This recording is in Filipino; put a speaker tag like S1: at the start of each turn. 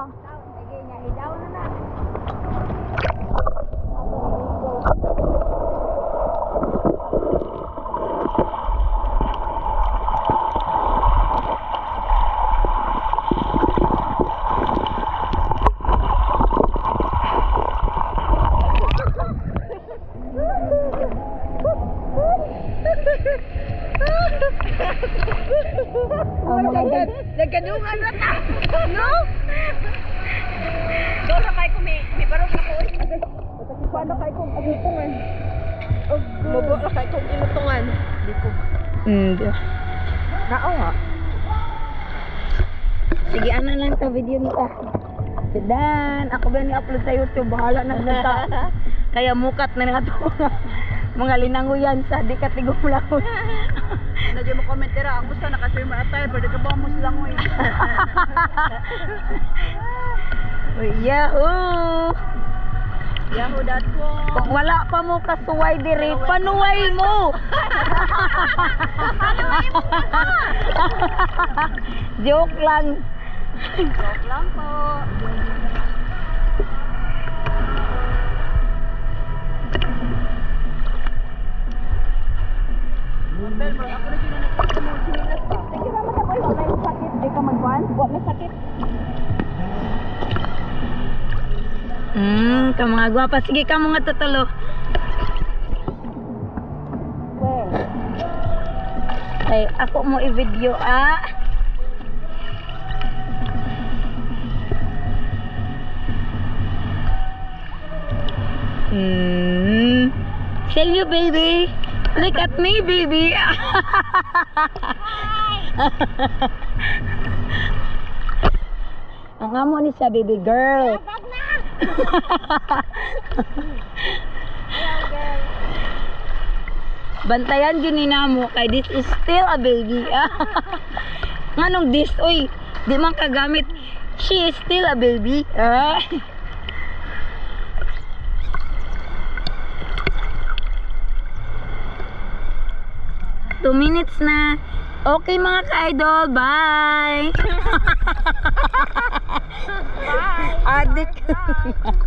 S1: Sige niya, hidaw na na.
S2: Nagkadungan na ta. No? Dora kay ko may barong na ko. Paano kay kong agutungan? Mubo na kay kong inutungan. Di ko. Nao nga.
S1: Sige, ano lang to video nita. Dan, ako ba ni-upload sa YouTube? Bahala na sa kaya mukat na nga to. Mga linanguyan sa di katigong lang.
S2: Nadyo mo comment tira, ang gusto naka-swimmer attire, pwede ka ba mo silang mo
S1: Yahoo!
S2: Yahoo.com.
S1: Kung wala pa mo kasuway diri, panuway mo! Joke lang.
S2: Joke lang po. Bel, ako na dyan na nakita mo, sinilas pa.
S1: Sige naman na boy, wala yung sakit. Di ka magwan? Huwag na sakit. Ka mga gwapa. Sige ka mga tutulo. Well. Ay, ako mo i-video Tell you baby. Look at me, baby. Ang amo ni siya, baby girl. Bantayan yun ni namo kay this is still a baby. Nganong this? Uy, di man kagamit. She is still a baby. 2 minutes na. Okay mga ka-idol, bye! Bye! Adik!